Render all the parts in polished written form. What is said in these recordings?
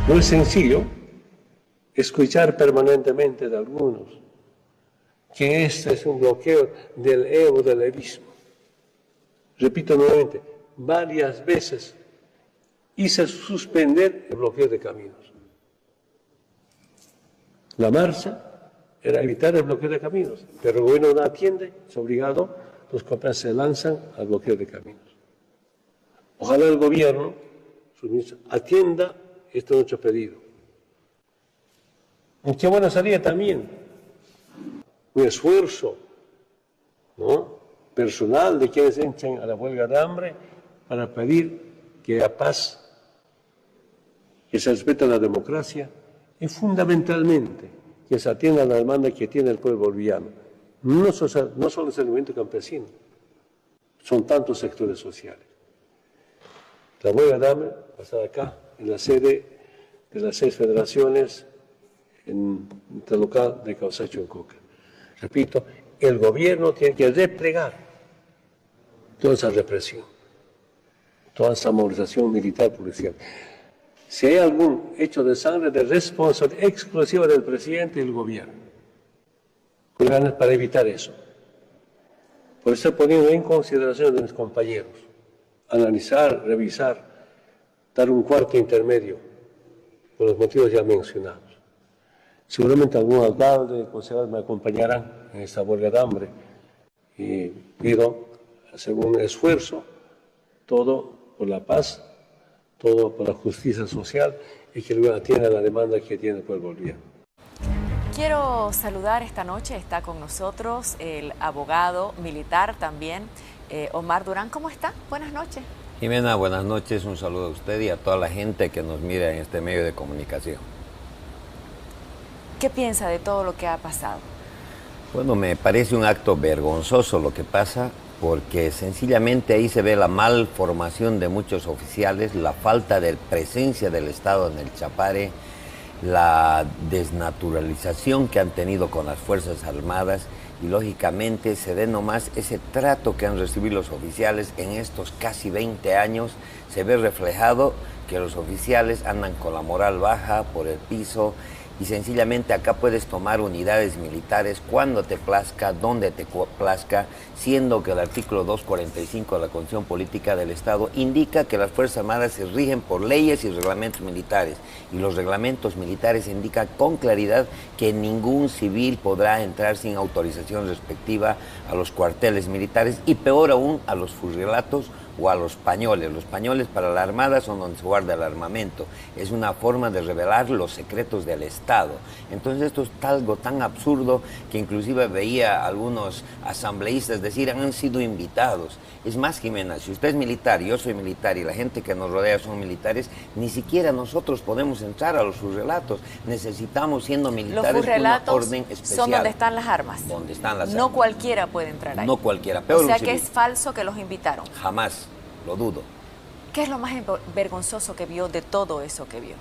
No es sencillo escuchar permanentemente de algunos que este es un bloqueo del ego del evismo. Repito nuevamente, varias veces hice suspender el bloqueo de caminos. La marcha era evitar el bloqueo de caminos, pero el gobierno no atiende, es obligado, los compañeros se lanzan al bloqueo de caminos. Ojalá el gobierno, su ministro, atienda este nuestro pedido. Y qué bueno sería también un esfuerzo, ¿no?, personal de quienes entran a la huelga de hambre para pedir que haya paz, que se respete la democracia y fundamentalmente que se atienda a la demanda que tiene el pueblo boliviano. No solo es el movimiento campesino, son tantos sectores sociales. La huelga de hambre va a estar acá, en la sede de las 6 federaciones en el local de Causacho en Coca. Repito, el gobierno tiene que replegar toda esa represión, toda esa movilización militar policial. Si hay algún hecho de sangre, de responsabilidad exclusiva del presidente y del gobierno, para evitar eso. Por eso poniendo en consideración de mis compañeros, analizar, revisar, dar un cuarto intermedio por los motivos ya mencionados. Seguramente algún alcalde, concejal me acompañarán en esta huelga de hambre y pido hacer un esfuerzo, todo por la paz, todo por la justicia social y que luego atienda la demanda que tiene el pueblo boliviano. Quiero saludar esta noche, está con nosotros el abogado militar también, Omar Durán. ¿Cómo está? Buenas noches. Jimena, buenas noches, un saludo a usted y a toda la gente que nos mira en este medio de comunicación. ¿Qué piensa de todo lo que ha pasado? Bueno, me parece un acto vergonzoso lo que pasa, porque sencillamente ahí se ve la malformación de muchos oficiales, la falta de presencia del Estado en el Chapare, la desnaturalización que han tenido con las Fuerzas Armadas y lógicamente se ve nomás ese trato que han recibido los oficiales en estos casi 20 años, se ve reflejado que los oficiales andan con la moral baja por el piso. Y sencillamente acá puedes tomar unidades militares cuando te plazca, donde te plazca, siendo que el artículo 245 de la Constitución Política del Estado indica que las Fuerzas Armadas se rigen por leyes y reglamentos militares. Y los reglamentos militares indican con claridad que ningún civil podrá entrar sin autorización respectiva a los cuarteles militares y peor aún a los fusilatos o a los pañoles. Los pañoles para la Armada son donde se guarda el armamento. Es una forma de revelar los secretos del Estado. Entonces esto es algo tan absurdo que inclusive veía a algunos asambleístas decir han sido invitados. Es más, Jimena, si usted es militar, yo soy militar y la gente que nos rodea son militares, ni siquiera nosotros podemos entrar a los fusrelatos. Necesitamos, siendo militares, una orden especial. Son donde están las armas. Donde están las armas. No cualquiera puede entrar ahí. No cualquiera. Peor o sea que es falso que los invitaron. Jamás. Lo dudo. ¿Qué es lo más vergonzoso que vio de todo eso que vio?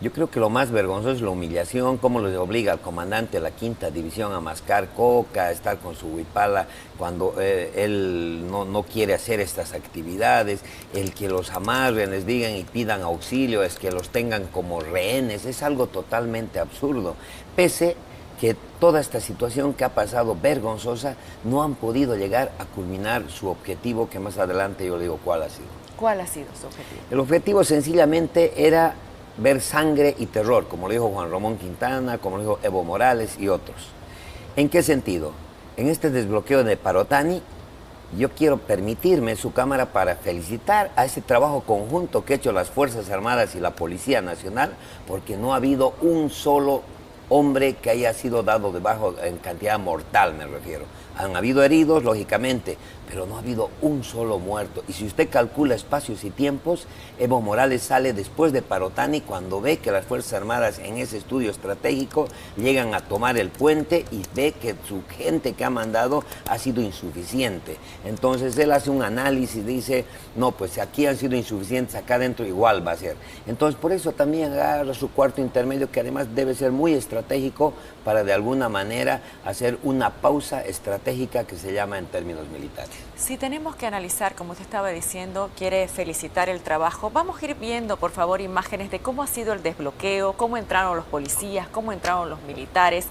Yo creo que lo más vergonzoso es la humillación, cómo le obliga al comandante de la 5ª División a mascar coca, a estar con su huipala cuando él no quiere hacer estas actividades, el que los amarren, les digan y pidan auxilio, es que los tengan como rehenes, es algo totalmente absurdo. Pese que toda esta situación que ha pasado vergonzosa, no han podido llegar a culminar su objetivo, que más adelante yo le digo cuál ha sido. ¿Cuál ha sido su objetivo? El objetivo sencillamente era ver sangre y terror, como lo dijo Juan Ramón Quintana, como lo dijo Evo Morales y otros. ¿En qué sentido? En este desbloqueo de Parotani, yo quiero permitirme su cámara para felicitar a ese trabajo conjunto que han hecho las Fuerzas Armadas y la Policía Nacional, porque no ha habido un solo hombre que haya sido dado de bajo en cantidad mortal, me refiero. Han habido heridos, lógicamente, pero no ha habido un solo muerto. Y si usted calcula espacios y tiempos, Evo Morales sale después de Parotani cuando ve que las Fuerzas Armadas en ese estudio estratégico llegan a tomar el puente y ve que su gente que ha mandado ha sido insuficiente. Entonces él hace un análisis y dice, no, pues si aquí han sido insuficientes, acá adentro igual va a ser. Entonces por eso también agarra su cuarto intermedio, que además debe ser muy estratégico para de alguna manera hacer una pausa estratégica estratégica que se llama en términos militares. Si tenemos que analizar, como usted estaba diciendo, quiere felicitar el trabajo, vamos a ir viendo, por favor, imágenes de cómo ha sido el desbloqueo, cómo entraron los policías, cómo entraron los militares.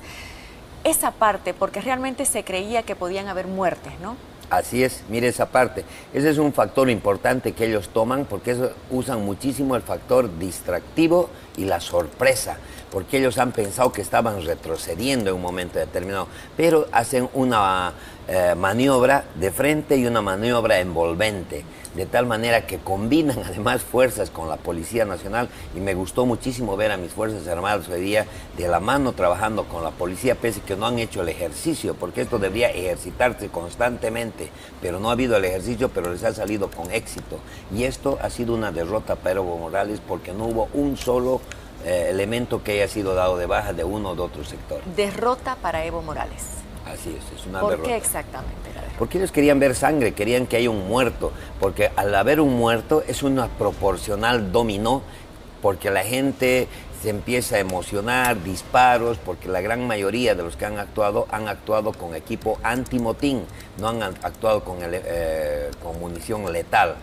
Esa parte, porque realmente se creía que podían haber muertes, ¿no? Así es, mire esa parte. Ese es un factor importante que ellos toman porque eso, usan muchísimo el factor distractivo y la sorpresa, porque ellos han pensado que estaban retrocediendo en un momento determinado, pero hacen una maniobra de frente y una maniobra envolvente, de tal manera que combinan además fuerzas con la Policía Nacional, y me gustó muchísimo ver a mis Fuerzas Armadas hoy día de la mano trabajando con la policía, pese que no han hecho el ejercicio, porque esto debería ejercitarse constantemente, pero no ha habido el ejercicio, pero les ha salido con éxito. Y esto ha sido una derrota para Evo Morales porque no hubo un solo elemento que haya sido dado de baja de uno o de otro sector. Derrota para Evo Morales. Así es una derrota. derrota. ¿Por qué exactamente la derrota? Porque ellos querían ver sangre, querían que haya un muerto, porque al haber un muerto es una proporcional dominó, porque la gente se empieza a emocionar, disparos, porque la gran mayoría de los que han actuado con equipo antimotín, no han actuado con munición letal.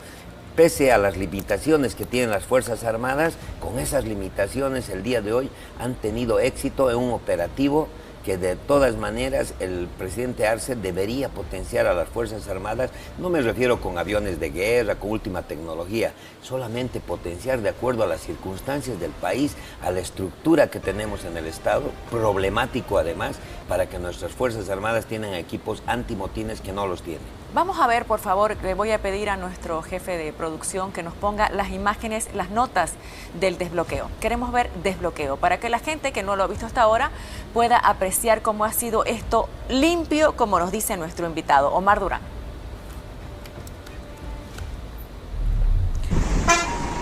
Pese a las limitaciones que tienen las Fuerzas Armadas, con esas limitaciones el día de hoy han tenido éxito en un operativo que de todas maneras el presidente Arce debería potenciar a las Fuerzas Armadas. No me refiero con aviones de guerra, con última tecnología, solamente potenciar de acuerdo a las circunstancias del país, a la estructura que tenemos en el Estado, problemático además, para que nuestras Fuerzas Armadas tengan equipos antimotines que no los tienen. Vamos a ver, por favor, le voy a pedir a nuestro jefe de producción que nos ponga las imágenes, las notas del desbloqueo. Queremos ver desbloqueo para que la gente que no lo ha visto hasta ahora pueda apreciar cómo ha sido esto limpio, como nos dice nuestro invitado, Omar Durán.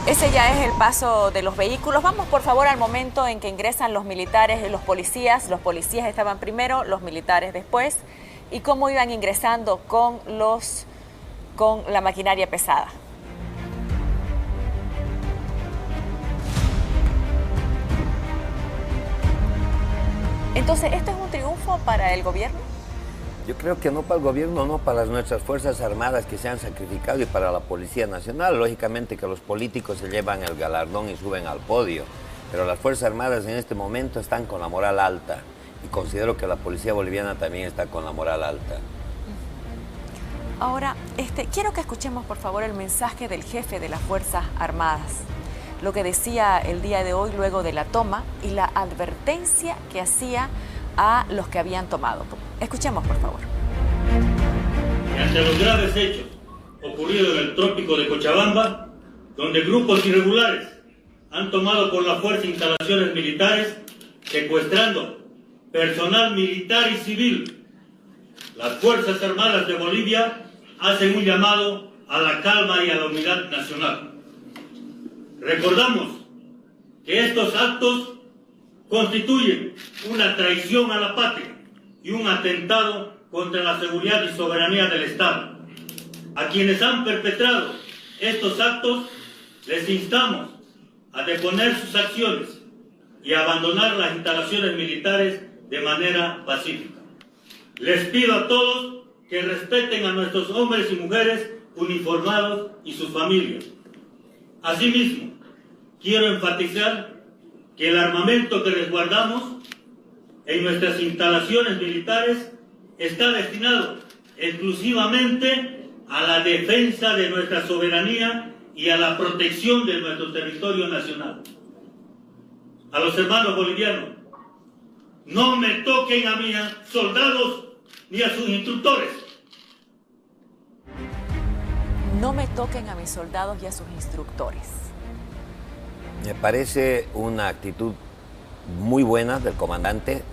Ese ya es el paso de los vehículos. Vamos, por favor, al momento en que ingresan los militares y los policías. Los policías estaban primero, los militares después. Y cómo iban ingresando con la maquinaria pesada. Entonces, ¿esto es un triunfo para el gobierno? Yo creo que no para el gobierno, no para nuestras Fuerzas Armadas que se han sacrificado y para la Policía Nacional. Lógicamente que los políticos se llevan el galardón y suben al podio, pero las Fuerzas Armadas en este momento están con la moral alta. Y considero que la policía boliviana también está con la moral alta. Ahora, quiero que escuchemos, por favor, el mensaje del jefe de las Fuerzas Armadas. Lo que decía el día de hoy luego de la toma y la advertencia que hacía a los que habían tomado. Escuchemos, por favor. Y ante los graves hechos ocurridos en el trópico de Cochabamba, donde grupos irregulares han tomado por la fuerza instalaciones militares, secuestrando personal militar y civil, las Fuerzas Armadas de Bolivia hacen un llamado a la calma y a la unidad nacional. Recordamos que estos actos constituyen una traición a la patria y un atentado contra la seguridad y soberanía del Estado. A quienes han perpetrado estos actos les instamos a deponer sus acciones y a abandonar las instalaciones militares de manera pacífica. Les pido a todos que respeten a nuestros hombres y mujeres uniformados y sus familias. Asimismo, quiero enfatizar que el armamento que resguardamos en nuestras instalaciones militares está destinado exclusivamente a la defensa de nuestra soberanía y a la protección de nuestro territorio nacional. A los hermanos bolivianos, no me toquen a mis soldados ni a sus instructores. No me toquen a mis soldados y a sus instructores. Me parece una actitud muy buena del comandante.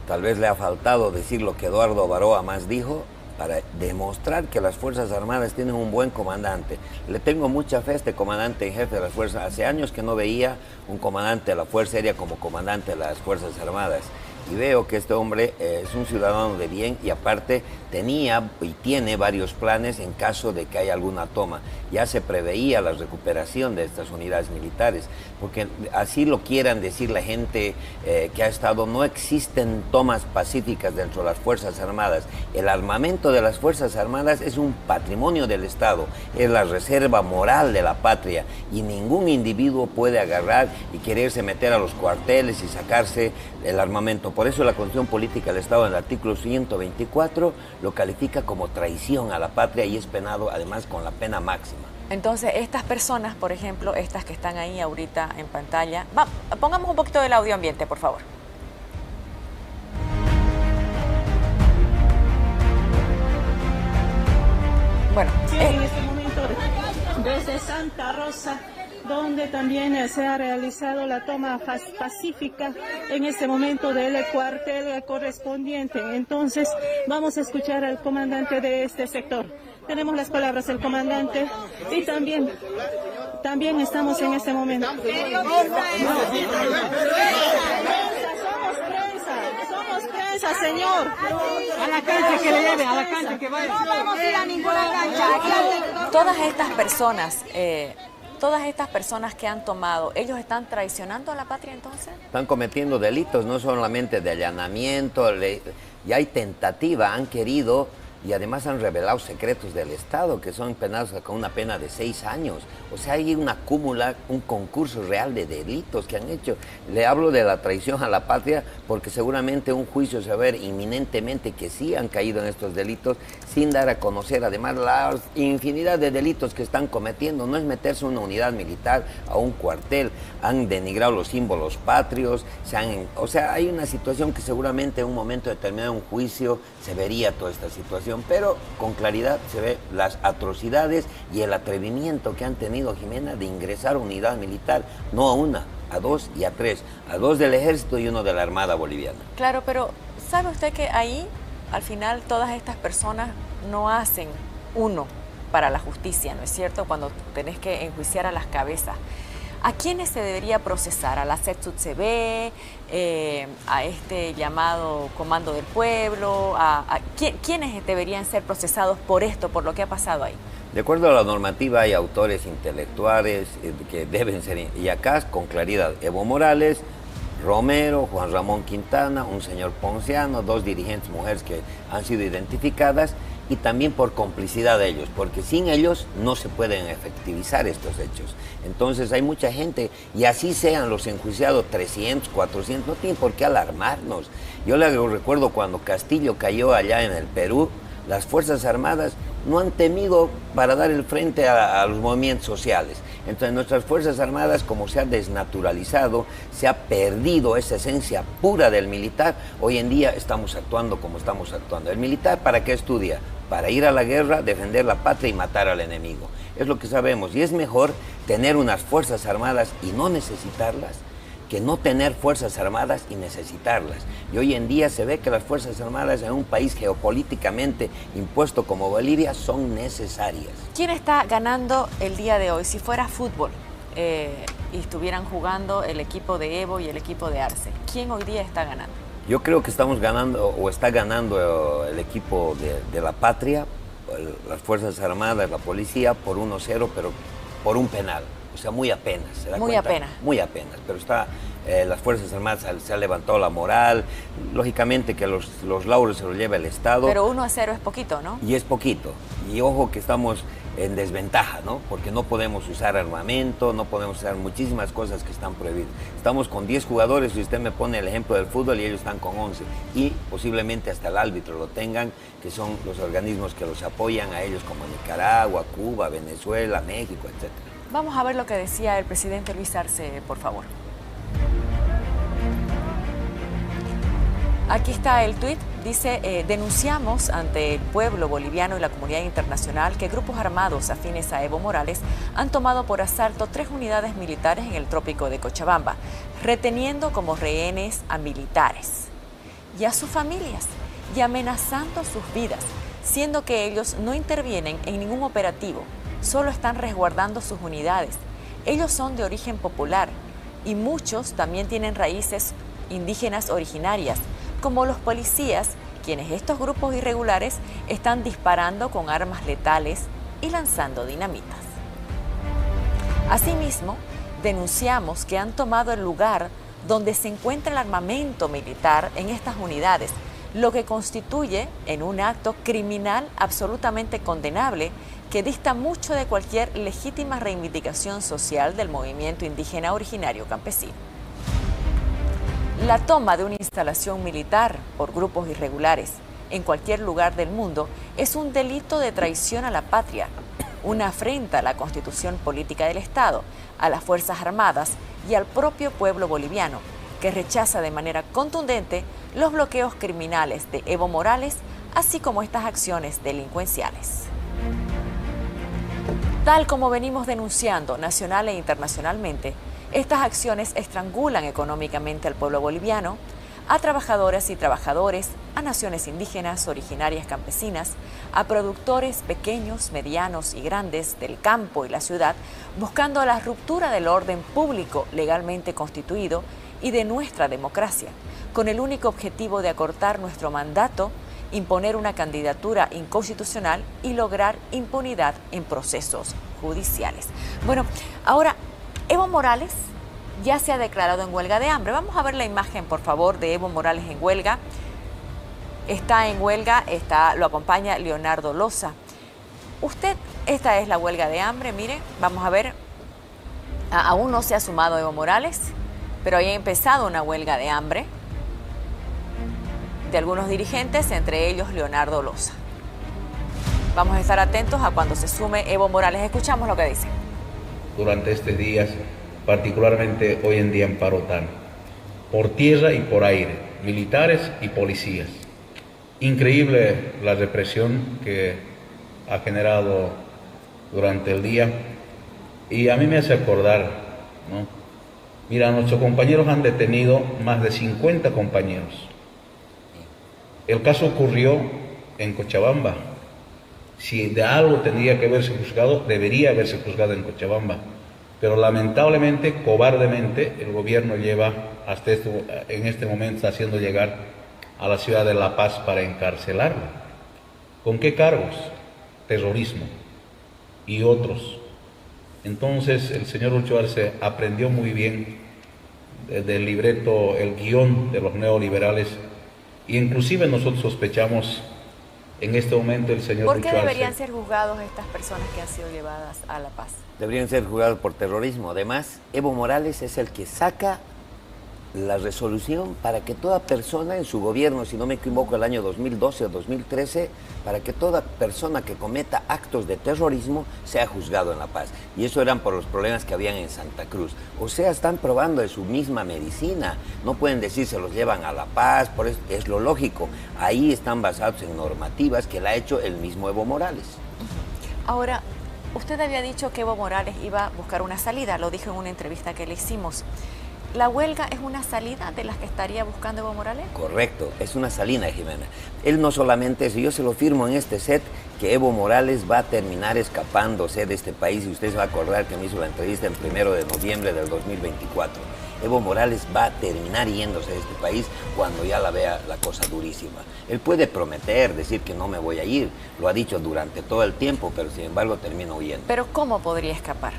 Tal vez le ha faltado decir lo que Eduardo Baroa más dijo, para demostrar que las Fuerzas Armadas tienen un buen comandante. Le tengo mucha fe a este comandante en jefe de las Fuerzas. Hace años que no veía un comandante de la Fuerza Aérea como comandante de las Fuerzas Armadas. y veo que este hombre es un ciudadano de bien y aparte tenía y tiene varios planes en caso de que haya alguna toma. Ya se preveía la recuperación de estas unidades militares, porque así lo quieran decir la gente que ha estado, no existen tomas pacíficas dentro de las Fuerzas Armadas. El armamento de las Fuerzas Armadas es un patrimonio del Estado, es la reserva moral de la patria y ningún individuo puede agarrar y quererse meter a los cuarteles y sacarse el armamento. Por eso la Constitución Política del Estado en el artículo 124 lo califica como traición a la patria y es penado además con la pena máxima. Entonces, estas personas, por ejemplo, estas que están ahí ahorita en pantalla, pongamos un poquito del audio ambiente, por favor. Bueno, en este momento desde Santa Rosa, donde también se ha realizado la toma pacífica en este momento del cuartel correspondiente. Entonces, vamos a escuchar al comandante de este sector. Tenemos las palabras del comandante y también estamos en este momento. Somos prensa, señor. A la cancha que le lleve, a la cancha que vaya. No vamos a ir a ninguna cancha. Todas estas personas que han tomado, ¿ellos están traicionando a la patria entonces? Están cometiendo delitos, no solamente de allanamiento, ya hay tentativa, han querido y además han revelado secretos del Estado que son penados con una pena de 6 años. O sea, hay un concurso real de delitos que han hecho. Le hablo de la traición a la patria porque seguramente un juicio se va a ver inminentemente que sí han caído en estos delitos sin dar a conocer además la infinidad de delitos que están cometiendo. No es meterse una unidad militar a un cuartel, han denigrado los símbolos patrios, o sea, hay una situación que seguramente en un momento determinado en un juicio se vería toda esta situación, pero con claridad se ve las atrocidades y el atrevimiento que han tenido, Jimena, de ingresar a unidad militar, no a una, a 2 y a 3, a 2 del ejército y 1 de la Armada Boliviana. Claro, pero ¿sabe usted que ahí, al final, todas estas personas no hacen uno para la justicia, ¿no es cierto? Cuando tenés que enjuiciar a las cabezas. ¿A quiénes se debería procesar? ¿A la CETSUTCB? ¿A este llamado Comando del Pueblo? ¿Quiénes deberían ser procesados por esto, por lo que ha pasado ahí? De acuerdo a la normativa hay autores intelectuales que deben ser, y acá con claridad, Evo Morales, Romero, Juan Ramón Quintana, un señor Ponciano, 2 dirigentes mujeres que han sido identificadas y también por complicidad de ellos, porque sin ellos no se pueden efectivizar estos hechos. Entonces hay mucha gente, y así sean los enjuiciados 300, 400, no tienen por qué alarmarnos. Yo le recuerdo cuando Castillo cayó allá en el Perú, las Fuerzas Armadas no han temido para dar el frente a los movimientos sociales. Entonces nuestras Fuerzas Armadas, como se ha desnaturalizado, se ha perdido esa esencia pura del militar, hoy en día estamos actuando como estamos actuando. ¿El militar para qué estudia? Para ir a la guerra, defender la patria y matar al enemigo. Es lo que sabemos, y es mejor tener unas Fuerzas Armadas y no necesitarlas, que no tener Fuerzas Armadas y necesitarlas. Y hoy en día se ve que las Fuerzas Armadas en un país geopolíticamente impuesto como Bolivia son necesarias. ¿Quién está ganando el día de hoy? Si fuera fútbol y estuvieran jugando el equipo de Evo y el equipo de Arce, ¿quién hoy día está ganando? Yo creo que estamos ganando, o está ganando el equipo de la patria, las Fuerzas Armadas, la policía, por 1-0, pero por un penal. O sea, muy apenas. ¿Se da cuenta? Apenas. Muy apenas, pero está, las Fuerzas Armadas se ha levantado la moral, lógicamente que los lauros se los lleva el Estado. Pero 1-0 es poquito, ¿no? Y es poquito, y ojo que estamos en desventaja, ¿no? Porque no podemos usar armamento, no podemos usar muchísimas cosas que están prohibidas. Estamos con 10 jugadores, si usted me pone el ejemplo del fútbol, y ellos están con 11, y posiblemente hasta el árbitro lo tengan, que son los organismos que los apoyan a ellos, como Nicaragua, Cuba, Venezuela, México, etc. Vamos a ver lo que decía el presidente Luis Arce, por favor. Aquí está el tuit, dice, denunciamos ante el pueblo boliviano y la comunidad internacional que grupos armados afines a Evo Morales han tomado por asalto 3 unidades militares en el trópico de Cochabamba, reteniendo como rehenes a militares y a sus familias y amenazando sus vidas, siendo que ellos no intervienen en ningún operativo, solo están resguardando sus unidades. Ellos son de origen popular y muchos también tienen raíces indígenas originarias. como los policías, quienes estos grupos irregulares están disparando con armas letales y lanzando dinamitas. Asimismo, denunciamos que han tomado el lugar donde se encuentra el armamento militar en estas unidades, lo que constituye en un acto criminal absolutamente condenable que dista mucho de cualquier legítima reivindicación social del movimiento indígena originario campesino. La toma de una instalación militar por grupos irregulares en cualquier lugar del mundo es un delito de traición a la patria, una afrenta a la Constitución Política del Estado, a las Fuerzas Armadas y al propio pueblo boliviano, que rechaza de manera contundente los bloqueos criminales de Evo Morales, así como estas acciones delincuenciales. Tal como venimos denunciando nacional e internacionalmente, estas acciones estrangulan económicamente al pueblo boliviano, a trabajadoras y trabajadores, a naciones indígenas, originarias campesinas, a productores pequeños, medianos y grandes del campo y la ciudad, buscando la ruptura del orden público legalmente constituido y de nuestra democracia, con el único objetivo de acortar nuestro mandato, imponer una candidatura inconstitucional y lograr impunidad en procesos judiciales. Bueno, ahora Evo Morales ya se ha declarado en huelga de hambre. Vamos a ver la imagen, por favor, de Evo Morales en huelga. Está en huelga, lo acompaña Leonardo Loza. Esta es la huelga de hambre, mire, vamos a ver. Aún no se ha sumado Evo Morales, pero ya ha empezado una huelga de hambre de algunos dirigentes, entre ellos Leonardo Loza. Vamos a estar atentos a cuando se sume Evo Morales. Escuchamos lo que dice. Durante estos días, particularmente hoy en día en Parotán, por tierra y por aire, militares y policías. Increíble la represión que ha generado durante el día, y a mí me hace acordar, ¿no? Mira, nuestros compañeros han detenido más de 50 compañeros. El caso ocurrió en Cochabamba. Si de algo tendría que haberse juzgado, debería haberse juzgado en Cochabamba. Pero lamentablemente, cobardemente, el gobierno lleva hasta en este momento está haciendo llegar a la ciudad de La Paz para encarcelarlo. ¿Con qué cargos? Terrorismo y otros. Entonces el señor Lucho Arce aprendió muy bien del libreto, el guión de los neoliberales, y inclusive nosotros sospechamos en este momento el señor Lucho Arce. ¿Por qué deberían ser juzgados estas personas que han sido llevadas a La Paz? Deberían ser juzgados por terrorismo. Además, Evo Morales es el que saca la resolución para que toda persona en su gobierno, si no me equivoco, el año 2012 o 2013, para que toda persona que cometa actos de terrorismo sea juzgado en La Paz. Y eso eran por los problemas que habían en Santa Cruz. O sea, están probando de su misma medicina. No pueden decir se los llevan a La Paz, por eso es lo lógico. Ahí están basados en normativas que la ha hecho el mismo Evo Morales. Ahora, usted había dicho que Evo Morales iba a buscar una salida, lo dijo en una entrevista que le hicimos. ¿La huelga es una salida de las que estaría buscando Evo Morales? Correcto, es una salida, Jimena. Él no solamente eso, yo se lo firmo en este set, que Evo Morales va a terminar escapándose de este país, y usted se va a acordar que me hizo la entrevista el 1 de noviembre del 2024. Evo Morales va a terminar yéndose de este país cuando ya la vea la cosa durísima. Él puede prometer, decir que no me voy a ir, lo ha dicho durante todo el tiempo, pero sin embargo termina huyendo. ¿Pero cómo podría escapar?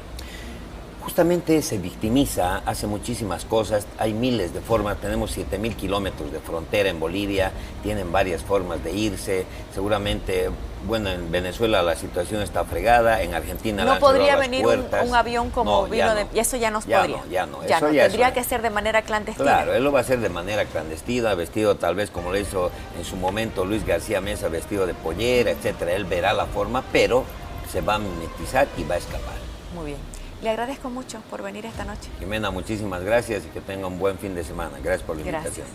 Justamente se victimiza, hace muchísimas cosas, hay miles de formas, tenemos 7,000 kilómetros de frontera en Bolivia, tienen varias formas de irse, seguramente, bueno, en Venezuela la situación está fregada, en Argentina no podría venir un avión como no, vino de... Y eso ya no podría. Ya no. Tendría que ser de manera clandestina. Claro, él lo va a hacer de manera clandestina, vestido tal vez como lo hizo en su momento Luis García Meza, vestido de pollera, etcétera. Él verá la forma, pero se va a mimetizar y va a escapar. Muy bien. Le agradezco mucho por venir esta noche. Jimena, muchísimas gracias y que tenga un buen fin de semana. Gracias por la invitación.